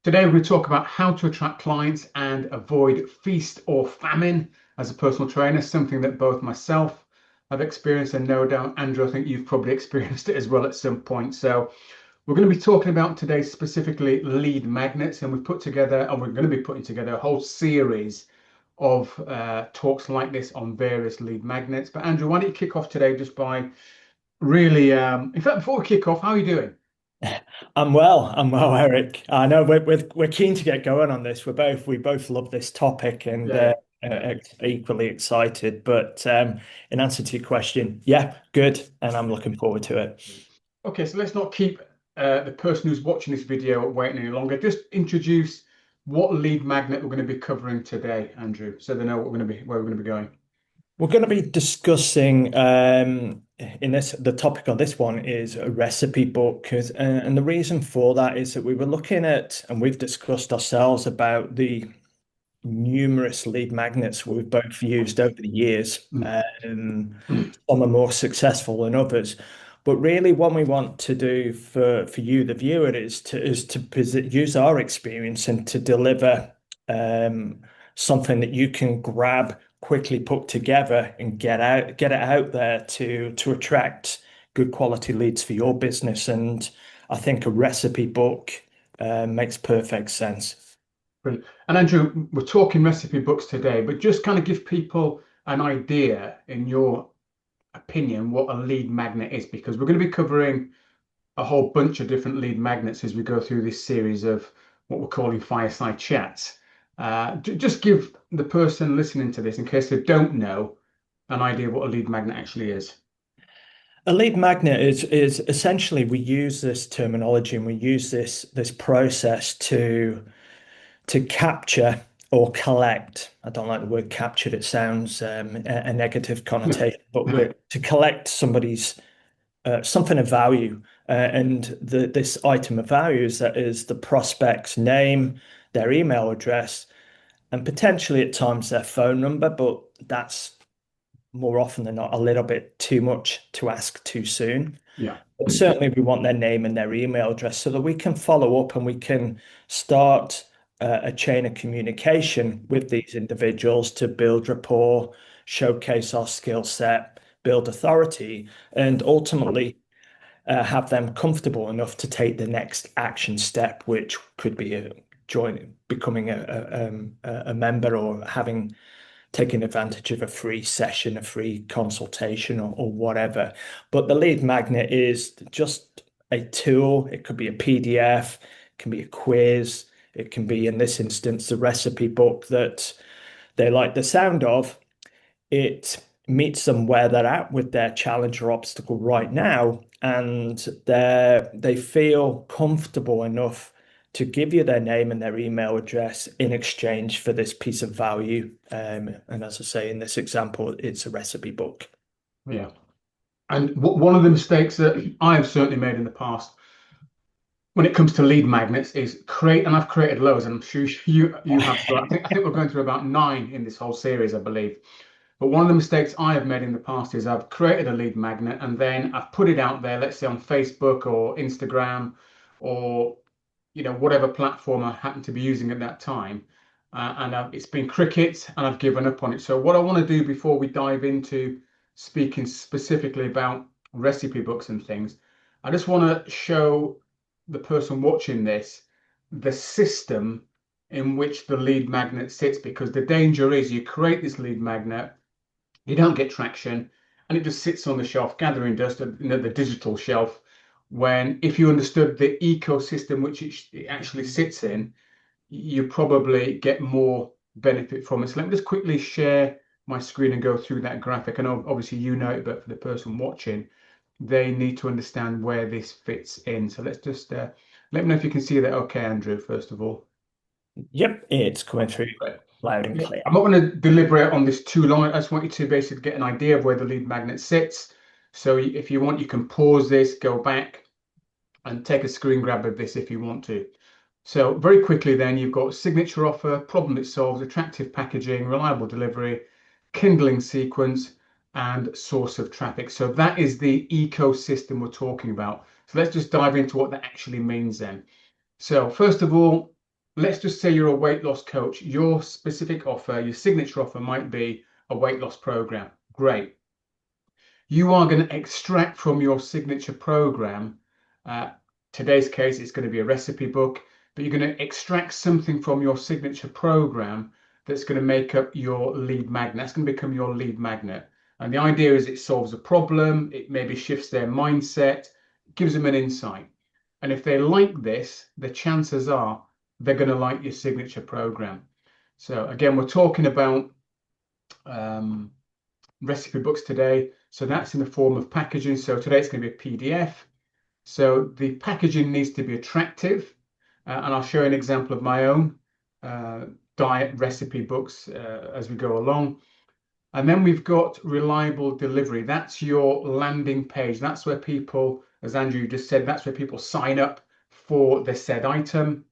Today, we're going to talk about how to attract clients and avoid feast or famine as a personal trainer, something that both myself have experienced and no doubt, Andrew, I think you've probably experienced it as well at some point. So we're going to be talking about today specifically lead magnets, and we're going to be putting together a whole series of talks like this on various lead magnets. But Andrew, why don't you kick off today just by really, in fact, before we kick off, how are you doing? I'm well, Eric. I know we're keen to get going on this. We both love this topic and Yeah, yeah. equally excited. But in answer to your question, yeah, good, and I'm looking forward to it. Okay, so let's not keep the person who's watching this video waiting any longer. Just introduce what lead magnet we're going to be covering today, Andrew, so they know what we're going to be where we're going to be going. We're going to be discussing in this the topic on this one is a recipe book, and the reason for that is that we were looking at and we've discussed ourselves about the numerous lead magnets we've both used over the years. Mm. Some are more successful than others. But really, what we want to do for you, the viewer, is to use our experience and to deliver um, something that you can grab, quickly put together, and get it out there to attract good quality leads for your business. And I think a recipe book makes perfect sense. Brilliant. And Andrew, we're talking recipe books today, but just kind of give people an idea, in your opinion, what a lead magnet is, because we're going to be covering a whole bunch of different lead magnets as we go through this series of what we're calling fireside chats. Just give the person listening to this, in case they don't know, an idea of what a lead magnet actually is. A lead magnet is essentially we use this terminology and we use this process to capture or collect. I don't like the word captured. It sounds a negative connotation, but we're to collect somebody's something of value. And this item of value is the prospect's name, their email address, and potentially at times their phone number, but that's more often than not a little bit too much to ask too soon. Yeah. But certainly, we want their name and their email address so that we can follow up and we can start a chain of communication with these individuals to build rapport, showcase our skill set, build authority, and ultimately have them comfortable enough to take the next action step, which could be becoming a member or having taking advantage of a free session, a free consultation, or whatever. But the lead magnet is just a tool. It could be a PDF, it can be a quiz, it can be, in this instance, the recipe book that they like the sound of. It meets them where they're at with their challenge or obstacle right now, and they feel comfortable enough to give you their name and their email address in exchange for this piece of value. And as I say, in this example, it's a recipe book. Yeah. And one of the mistakes that I've certainly made in the past when it comes to lead magnets is and I've created loads, and I'm sure you have as well. I think we're going through about nine in this whole series, I believe. But one of the mistakes I have made in the past is I've created a lead magnet and then I've put it out there, let's say on Facebook or Instagram or whatever platform I happen to be using at that time, and it's been crickets and I've given up on it. So what I want to do before we dive into speaking specifically about recipe books and things, I just want to show the person watching this the system in which the lead magnet sits, because the danger is you create this lead magnet, you don't get traction, and it just sits on the shelf gathering dust, the digital shelf, when if you understood the ecosystem which it actually sits in, you probably get more benefit from it. So let me just quickly share my screen and go through that graphic. I know obviously you know it, but for the person watching, they need to understand where this fits in. So let's just let me know if you can see that okay, Andrew, first of all. Yep, it's coming through Right. loud and Yeah, clear. I'm not going to deliberate on this too long. I just want you to basically get an idea of where the lead magnet sits. So if you want, you can pause this, go back, and take a screen grab of this if you want to. So very quickly then, you've got signature offer, problem it solves, attractive packaging, reliable delivery, kindling sequence, and source of traffic. So that is the ecosystem we're talking about. So let's just dive into what that actually means then. So first of all, let's just say you're a weight loss coach. Your specific offer, your signature offer might be a weight loss program. Great. You are going to extract from your signature program. Uh, today's case, it's going to be a recipe book, but you're going to extract something from your signature program that's going to make up your lead magnet. That's going to become your lead magnet. And the idea is it solves a problem, it maybe shifts their mindset, gives them an insight. And if they like this, the chances are they're going to like your signature program. So again, we're talking about um, recipe books today. So that's in the form of packaging. So today it's going to be a PDF. So the packaging needs to be attractive. And I'll show you an example of my own uh, diet recipe books as we go along. And then we've got reliable delivery. That's your landing page. That's where people, as Andrew just said, that's where people sign up for the said item.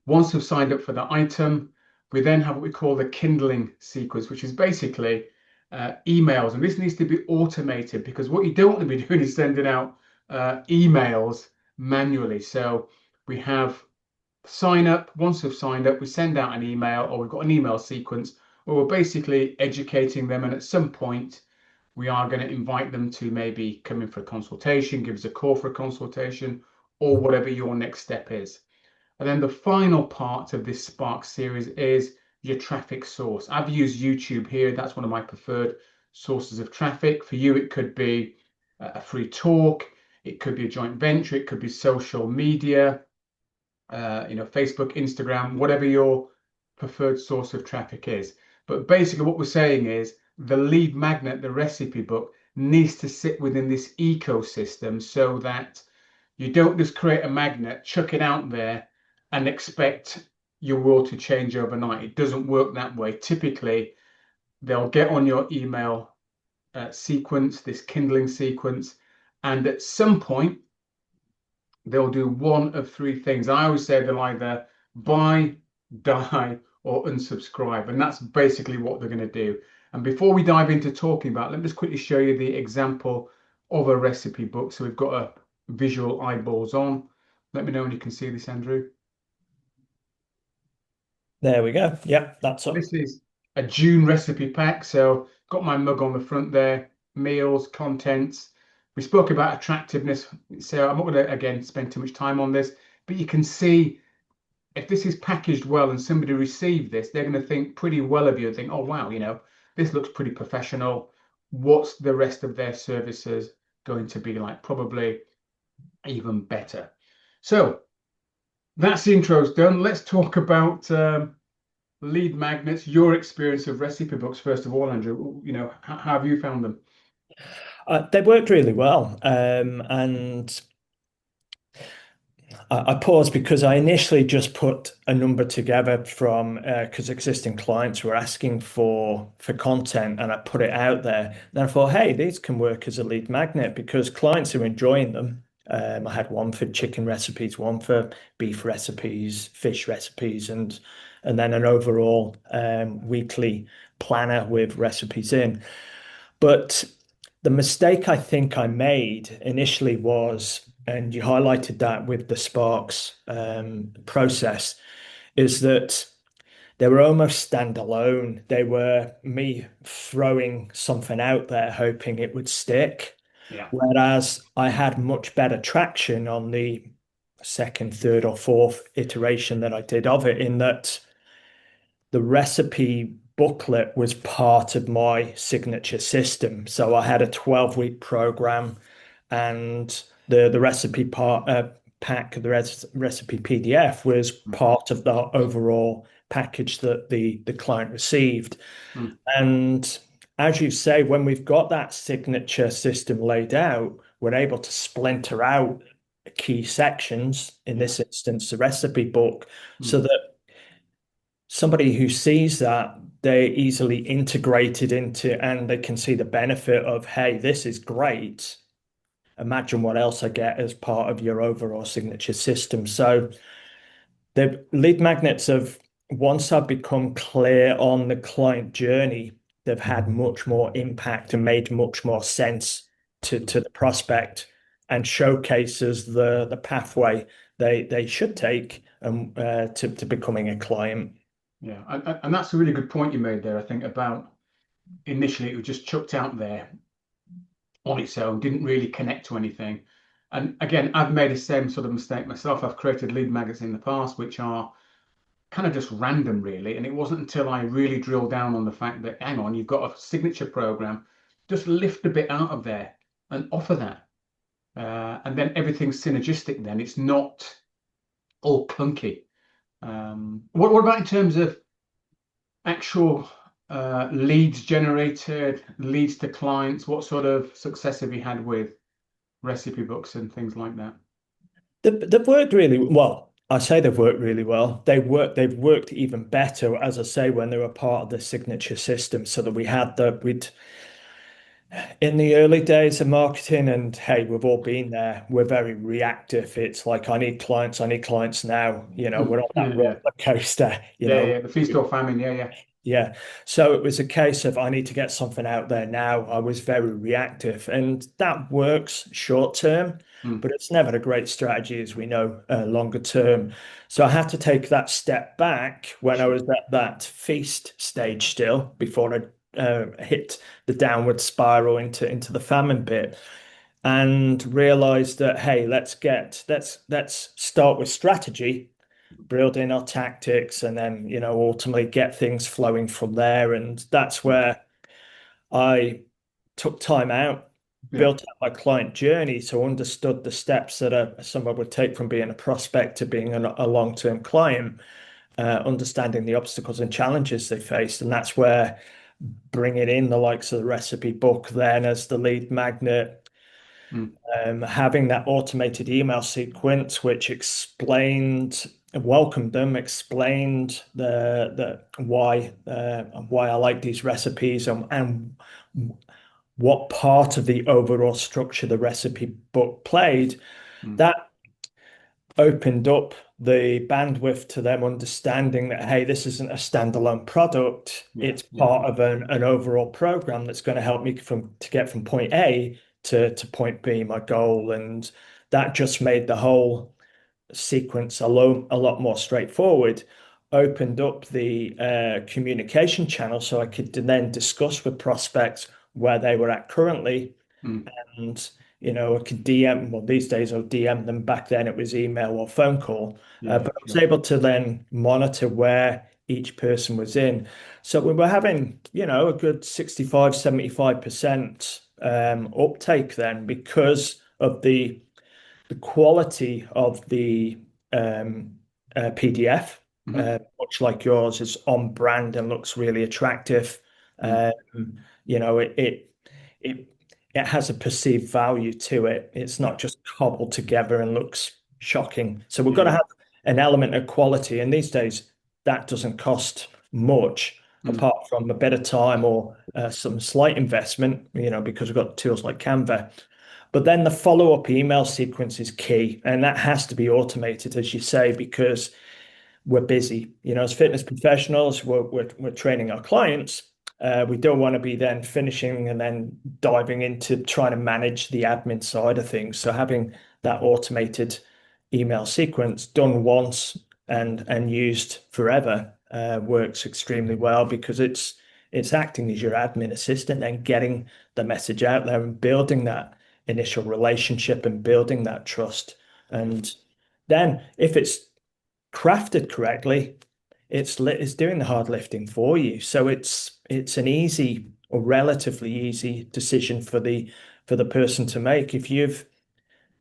Once we've signed up for the item, we then have what we call the kindling sequence, which is basically emails. And this needs to be automated because what you don't want to be doing is sending out emails manually. So we have sign up. Once we've signed up, we send out an email, or we've got an email sequence where we're basically educating them. And at some point, we are going to invite them to maybe come in for a consultation, give us a call for a consultation, or whatever your next step is. And then the final part of this Spark series is your traffic source. I've used YouTube here. That's one of my preferred sources of traffic. For you, it could be a free talk. It could be a joint venture. It could be social media, Facebook, Instagram, whatever your preferred source of traffic is. But basically what we're saying is the lead magnet, the recipe book, needs to sit within this ecosystem so that you don't just create a magnet, chuck it out there, and expect your world to change overnight. It doesn't work that way. Typically, they'll get on your email sequence, this kindling sequence, and at some point, they'll do one of three things. I always say they'll either buy, die, or unsubscribe. And that's basically what they're going to do. And before we dive into talking about, let me just quickly show you the example of a recipe book. So we've got a visual eyeballs on. Let me know when you can see this, Andrew. There we go. Yep, that's up. This is a June recipe pack. So got my mug on the front there, meals, contents. We spoke about attractiveness. So I'm not going to, again, spend too much time on this, but you can see if this is packaged well and somebody received this, they're going to think pretty well of you and think, oh, wow, this looks pretty professional. What's the rest of their services going to be like? Probably even better. So that's the intro's done. Let's talk about lead magnets, your experience of recipe books, first of all, Andrew. How have you found them? They worked really well. And I paused because I initially just put a number together from because existing clients were asking for content, and I put it out there. Then I thought, hey, these can work as a lead magnet because clients are enjoying them. I had one for chicken recipes, one for beef recipes, fish recipes, and then an overall weekly planner with recipes in. But the mistake I think I made initially was, and you highlighted that with the Sparks process, is that they were almost standalone. They were me throwing something out there, hoping it would stick. Yeah. Whereas I had much better traction on the second, third, or fourth iteration that I did of it, in that the recipe booklet was part of my signature system. So I had a 12-week program, and the recipe pack, the recipe PDF was part of the overall package that the client received. Mm. And as you say, when we've got that signature system laid out, we're able to splinter out key sections, in this instance, the recipe book, so Mm. that somebody who sees that, they easily integrate it into, and they can see the benefit of, hey, this is great. Imagine what else I get as part of your overall signature system. So the lead magnets have, once I've become clear on the client journey, they've had much more impact and made much more sense to the prospect, and showcases the pathway they should take to becoming a client. Yeah, and that's a really good point you made there. I think about initially it was just chucked out there on its own, didn't really connect to anything. And again, I've made the same sort of mistake myself. I've created lead magnets in the past, which are kind of just random, really. And it wasn't until I really drilled down on the fact that, hang on, you've got a signature program, just lift a bit out of there and offer that. And then everything's synergistic, then it's not all clunky. What about in terms of actual leads generated, leads to clients? What sort of success have you had with recipe books and things like that? They've worked really well. I say they've worked really well. They've worked even better, as I say, when they were part of the signature system, so that we'd in the early days of marketing, and hey, we've all been there. We're very reactive. It's like I need clients now. We're on that Yeah, roller yeah, coaster. yeah. The feast or famine. Yeah, yeah. Yeah. So it was a case of I need to get something out there now. I was very reactive, and that works short term, Mm, but it's never a great strategy, as we know, longer term. So I had to take that step back when I sure. was at that feast stage still before I hit the downward spiral into the famine bit, and realized that hey, let's start with strategy, build in our tactics, and then ultimately get things flowing from there. And that's Mm, where I took time out, yeah. built out my client journey, so understood the steps that someone would take from being a prospect to being a long-term client, understanding the obstacles and challenges they faced. And that's where bringing in the likes of the recipe book then as the lead magnet, Mm, having that automated email sequence which welcomed them, explained the why I like these recipes, and what part of the overall structure the recipe book played. mm, That opened up the bandwidth to them understanding that hey, this isn't a standalone product, yeah, it's yeah. part of an overall program that's going to help me to get from point A to point B, my goal. And that just made the whole sequence a lot more straightforward, opened up the communication channel so I could then discuss with prospects where they were at currently. Mm, And I could DM, well, these days I'll DM them. Back then it was email or phone call. yeah, But I was sure. able to then monitor where each person was in. So we were having, a good 65, 75% uptake then, because of the quality of the PDF, Hmm. much like yours, is on brand and looks really attractive. Mm, Um, you know, it it has a perceived value to it. It's yeah, not just cobbled together and looks shocking. So we've got yeah, to yeah. have an element of quality, and these days that doesn't cost much, Mm, apart from a bit of time or some slight investment. Because we've got tools like Canva. But then the follow-up email sequence is key, and that has to be automated, as you say, because we're busy. As fitness professionals, we're training our clients. We don't want to be then finishing and then diving into trying to manage the admin side of things. So having that automated email sequence done once and used forever works extremely well, because it's acting as your admin assistant and getting the message out there and building that initial relationship and building that trust. And then if it's crafted correctly, it's doing the hard lifting for you. So it's an easy or relatively easy decision for the person to make. If you've,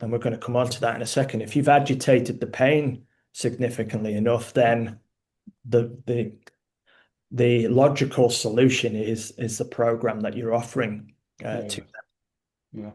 and we're going to come on to that in a second, if you've agitated the pain significantly enough, then the the logical solution is the program that you're offering yeah, to yeah, yeah.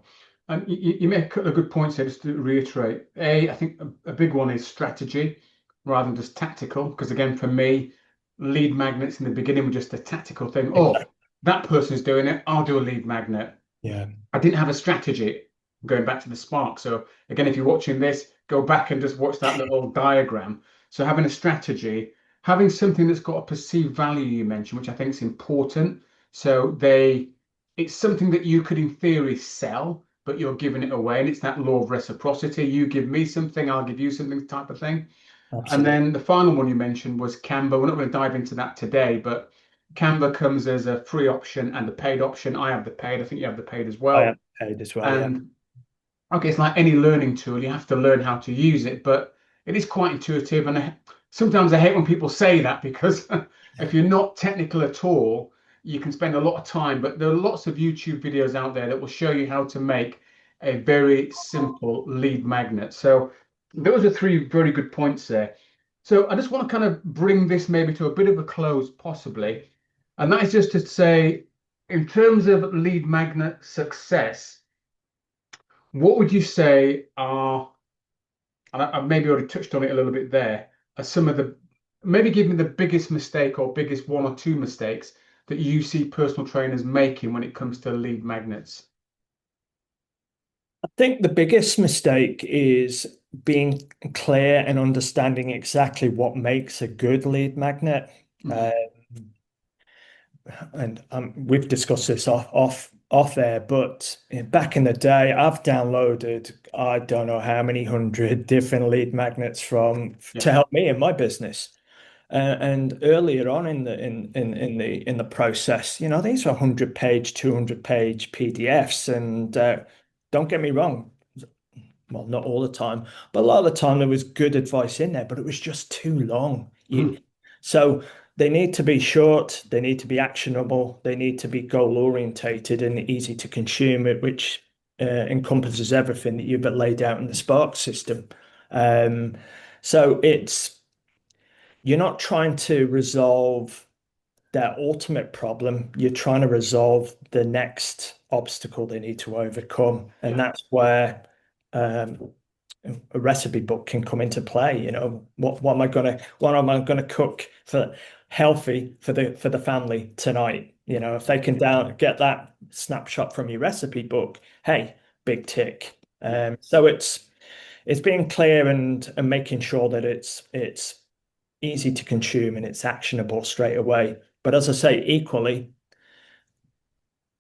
And you make a couple of good points here, just to reiterate. I think a big one is strategy rather than just tactical. Because again, for me, lead magnets in the beginning were just a tactical thing. them. Oh, that person's doing it, I'll do a lead magnet. Yeah. I didn't have a strategy, going back to the spark. So again, if you're watching this, go back and just watch that little diagram. So having a strategy, having something that's got a perceived value you mentioned, which I think is important. So it's something that you could in theory sell, but you're giving it away. And it's that law of reciprocity. You give me something, I'll give you something type of thing. And Absolutely. then the final one you mentioned was Canva. We're not going to dive into that today, but Canva comes as a free option and a paid option. I have the paid. I think you have the paid as I am well. paid as well, yeah. And okay, it's like any learning tool. You have to learn how to use it, but it is quite intuitive. And sometimes I hate when people say that because if you're not technical at all, you can spend a lot of time. But there are lots of YouTube videos out there that will show you how to make a very simple lead magnet. So those are three very good points there. So I just want to kind of bring this maybe to a bit of a close, possibly. And that is just to say, in terms of lead magnet success, what would you say are, and I've maybe already touched on it a little bit there, are some of the, maybe give me the biggest mistake or biggest one or two mistakes that you see personal trainers making when it comes to lead magnets? I think the biggest mistake is being clear and understanding exactly what makes a good lead magnet. Mm, Uh, and we've discussed this off air, but back in the day, I've downloaded I don't know how many hundred different lead magnets from yeah. to help me in my business. And earlier on in the process, these are 100-page, 200-page PDFs, and don't get me wrong, well, not all the time, but a lot of the time there was good advice in there, but it was just too long. Mm, So they need to be short, they need to be actionable, they need to be goal orientated and easy to consume, which encompasses everything that you've laid out in the Spark system. Um, so you're not trying to resolve their ultimate problem, you're trying to resolve the next obstacle they need to overcome. And yeah. that's where um, a recipe book can come into play. What am I gonna cook for healthy for the family tonight? If they can get that snapshot from your recipe book, hey, big tick. Yeah. So it's being clear and making sure that it's easy to consume and it's actionable straight away. But as I say, equally,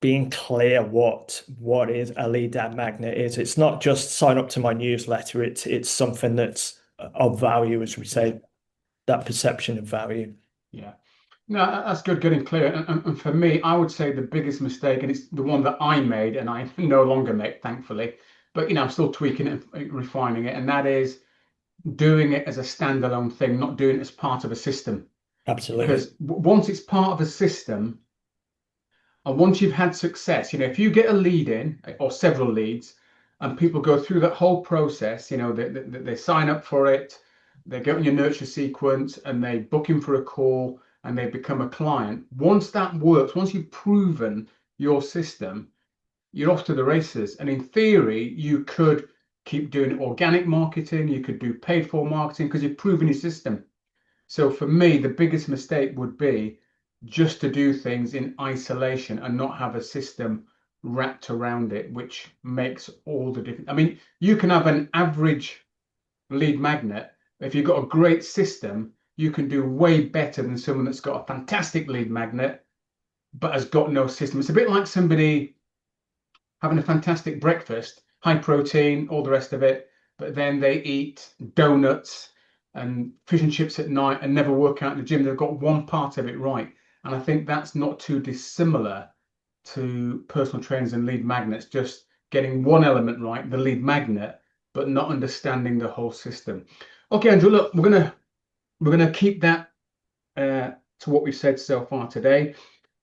being clear what is a lead ad magnet is. It's not just sign up to my newsletter. It's something that's of value, as we Yeah. say, that perception of value. Yeah. No, that's good, getting clear. And for me, I would say the biggest mistake, and it's the one that I made and I no longer make, thankfully, but I'm still tweaking it and refining it, and that is doing it as a standalone thing, not doing it as part of a system. Absolutely. Because once it's part of a system, and once you've had success, if you get a lead in or several leads, and people go through that whole process, they sign up for it, they get on your nurture sequence, and they book in for a call, and they become a client. Once that works, once you've proven your system, you're off to the races. And in theory, you could keep doing organic marketing, you could do paid for marketing because you've proven your system. So for me, the biggest mistake would be just to do things in isolation and not have a system wrapped around it, which makes all the difference. I mean, you can have an average lead magnet. If you've got a great system, you can do way better than someone that's got a fantastic lead magnet but has got no system. It's a bit like somebody having a fantastic breakfast, high protein, all the rest of it, but then they eat donuts and fish and chips at night and never work out in the gym. They've got one part of it right. And I think that's not too dissimilar to personal trainers and lead magnets, just getting one element right, the lead magnet, but not understanding the whole system. Okay, Andrew, look, we're gonna keep that to what we've said so far today.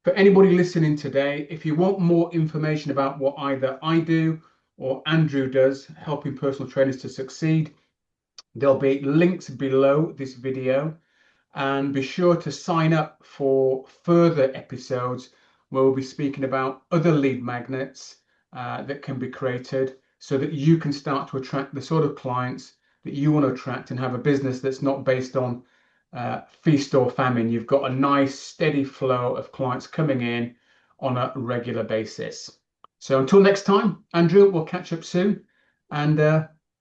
For anybody listening today, if you want more information about what either I do or Andrew does, helping personal trainers to succeed, there'll be links below this video. And be sure to sign up for further episodes where we'll be speaking about other lead magnets that can be created so that you can start to attract the sort of clients that you want to attract and have a business that's not based on feast or famine. You've got a nice steady flow of clients coming in on a regular basis. So until next time, Andrew, we'll catch up soon, and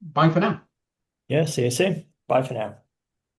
bye for now. Yeah, see you soon. Bye for now.